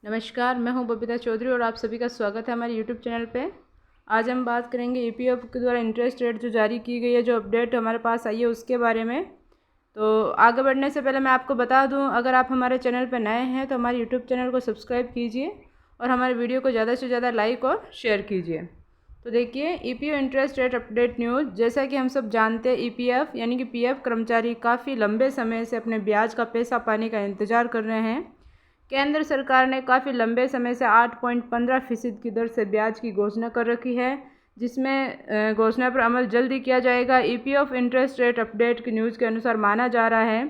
नमस्कार, मैं हूं बबीता चौधरी और आप सभी का स्वागत है हमारे यूट्यूब चैनल पे। आज हम बात करेंगे ईपीएफ के द्वारा इंटरेस्ट रेट जो जारी की गई है, जो अपडेट हमारे पास आई है उसके बारे में। तो आगे बढ़ने से पहले मैं आपको बता दूं, अगर आप हमारे चैनल पर नए हैं तो हमारे यूट्यूब चैनल को सब्सक्राइब कीजिए और हमारे वीडियो को ज़्यादा से ज़्यादा लाइक और शेयर कीजिए। तो देखिए, EPF interest rate update news. जैसा कि हम सब जानते हैं, ईपीएफ यानी कि पीएफ कर्मचारी काफ़ी लंबे समय से अपने ब्याज का पैसा पाने का इंतज़ार कर रहे हैं। केंद्र सरकार ने काफ़ी लंबे समय से 8.15% की दर से ब्याज की घोषणा कर रखी है, जिसमें घोषणा पर अमल जल्दी किया जाएगा। ईपीएफ इंटरेस्ट रेट अपडेट की न्यूज़ के अनुसार माना जा रहा है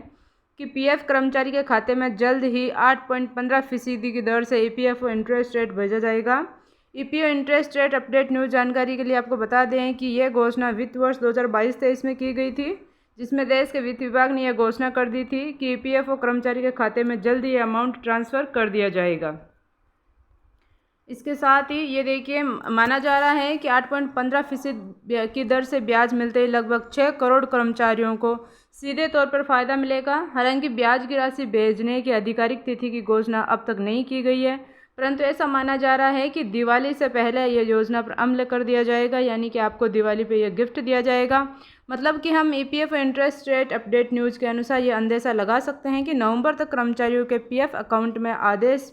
कि पीएफ कर्मचारी के खाते में जल्द ही 8.15% की दर से ईपीएफ इंटरेस्ट रेट भेजा जाएगा। EPF interest rate update news जानकारी के लिए आपको बता दें कि यह घोषणा वित्त वर्ष 2022-23 में की गई थी, जिसमें देश के वित्त विभाग ने यह घोषणा कर दी थी कि ईपीएफओ कर्मचारी के खाते में जल्द ही अमाउंट ट्रांसफ़र कर दिया जाएगा। इसके साथ ही ये देखिए, माना जा रहा है कि 8.15% की दर से ब्याज मिलते ही लगभग 6 करोड़ कर्मचारियों को सीधे तौर पर फ़ायदा मिलेगा। हालांकि ब्याज की राशि भेजने की आधिकारिक तिथि की घोषणा अब तक नहीं की गई है, परंतु ऐसा माना जा रहा है कि दिवाली से पहले यह योजना पर अमल कर दिया जाएगा, यानी कि आपको दिवाली पे यह गिफ्ट दिया जाएगा। मतलब कि हम EPF interest rate update news के अनुसार ये अंदेशा लगा सकते हैं कि नवंबर तक कर्मचारियों के पीएफ अकाउंट में आदेश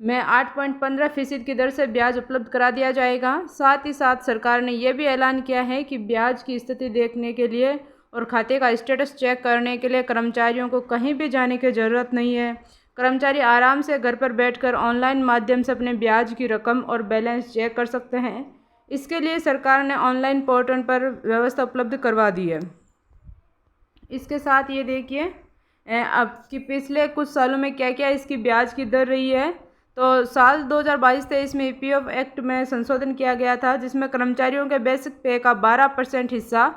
में 8.15% की दर से ब्याज उपलब्ध करा दिया जाएगा। साथ ही साथ सरकार ने यह भी ऐलान किया है कि ब्याज की स्थिति देखने के लिए और खाते का स्टेटस चेक करने के लिए कर्मचारियों को कहीं भी जाने की ज़रूरत नहीं है। कर्मचारी आराम से घर पर बैठकर ऑनलाइन माध्यम से अपने ब्याज की रकम और बैलेंस चेक कर सकते हैं। इसके लिए सरकार ने ऑनलाइन पोर्टल पर व्यवस्था उपलब्ध करवा दी है। इसके साथ ये देखिए अब कि पिछले कुछ सालों में क्या क्या इसकी ब्याज की दर रही है। तो साल 2022-23 में ईपीएफ एक्ट में संशोधन किया गया था, जिसमें कर्मचारियों के बेसिक पे का 12% हिस्सा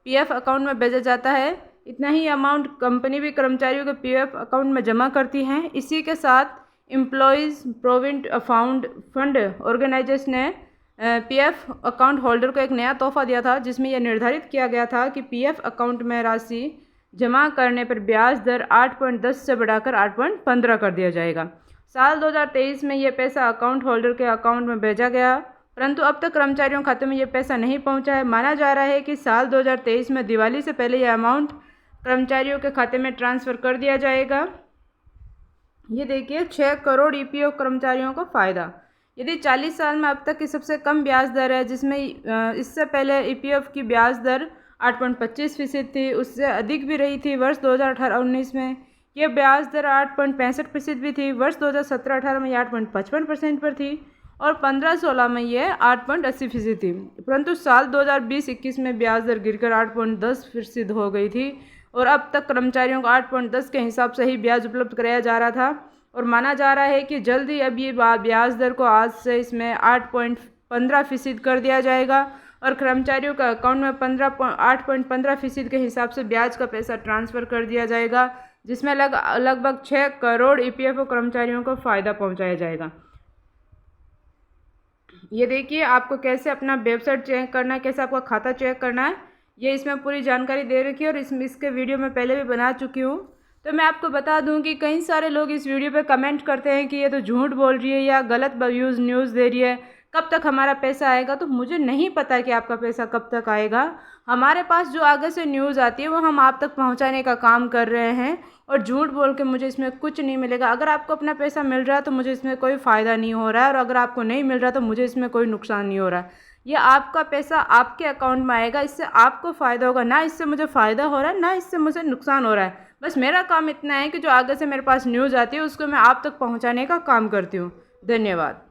पीएफ अकाउंट में भेजा जाता है। इतना ही अमाउंट कंपनी भी कर्मचारियों के पीएफ अकाउंट में जमा करती हैं। इसी के साथ एम्प्लॉयज़ प्रोविडेंट फंड ऑर्गेनाइजेशन ने पीएफ अकाउंट होल्डर को एक नया तोहफा दिया था, जिसमें यह निर्धारित किया गया था कि पीएफ अकाउंट में राशि जमा करने पर ब्याज दर 8.10 से बढ़ाकर 8.15 कर दिया जाएगा। साल 2023 में यह पैसा अकाउंट होल्डर के अकाउंट में भेजा गया, परंतु अब तक कर्मचारियों के खाते में यह पैसा नहीं पहुंचा है। माना जा रहा है कि साल 2023 में दिवाली से पहले यह अमाउंट कर्मचारियों के खाते में ट्रांसफ़र कर दिया जाएगा। ये देखिए, 6 करोड़ ईपीएफ कर्मचारियों को फ़ायदा। यदि 40 साल में अब तक की सबसे कम ब्याज दर है, जिसमें इससे पहले ईपीएफ की ब्याज दर 8.25% थी, उससे अधिक भी रही थी। वर्ष 2018-19 में यह ब्याज दर 8.65% भी थी। वर्ष 2017-18 में यह 8.55% पर थी और 15-16 में यह 8.80% थी। परंतु साल 2020-21 में ब्याज दर गिरकर 8.10% हो गई थी और अब तक कर्मचारियों को 8.10 के हिसाब से ही ब्याज उपलब्ध कराया जा रहा था। और माना जा रहा है कि जल्द ही अब ये ब्याज दर को आज से इसमें 8.15% कर दिया जाएगा और कर्मचारियों का अकाउंट में 8.15% के हिसाब से ब्याज का पैसा ट्रांसफ़र कर दिया जाएगा, जिसमें लगभग 6 करोड़ ईपीएफओ कर्मचारियों को फ़ायदा पहुंचाया जाएगा। ये देखिए, आपको कैसे अपना वेबसाइट चेक करना है, कैसे आपका खाता चेक करना है, ये इसमें पूरी जानकारी दे रखी है और इसके वीडियो में पहले भी बना चुकी हूँ। तो मैं आपको बता दूं कि कई सारे लोग इस वीडियो पे कमेंट करते हैं कि ये तो झूठ बोल रही है या गलत न्यूज़ दे रही है, कब तक हमारा पैसा आएगा। तो मुझे नहीं पता कि आपका पैसा कब तक आएगा। हमारे पास जो आगे से न्यूज़ आती है वो हम आप तक पहुंचाने का काम कर रहे हैं और झूठ बोल के मुझे इसमें कुछ नहीं मिलेगा। अगर आपको अपना पैसा मिल रहा है तो मुझे इसमें कोई फ़ायदा नहीं हो रहा है, और अगर आपको नहीं मिल रहा तो मुझे इसमें कोई नुकसान नहीं हो रहा है। ये आपका पैसा आपके अकाउंट में आएगा, इससे आपको फ़ायदा होगा, ना इससे मुझे फ़ायदा हो रहा है ना इससे मुझे नुकसान हो रहा है। बस मेरा काम इतना है कि जो आगे से मेरे पास न्यूज़ आती है उसको मैं आप तक पहुंचाने का काम करती हूँ। धन्यवाद।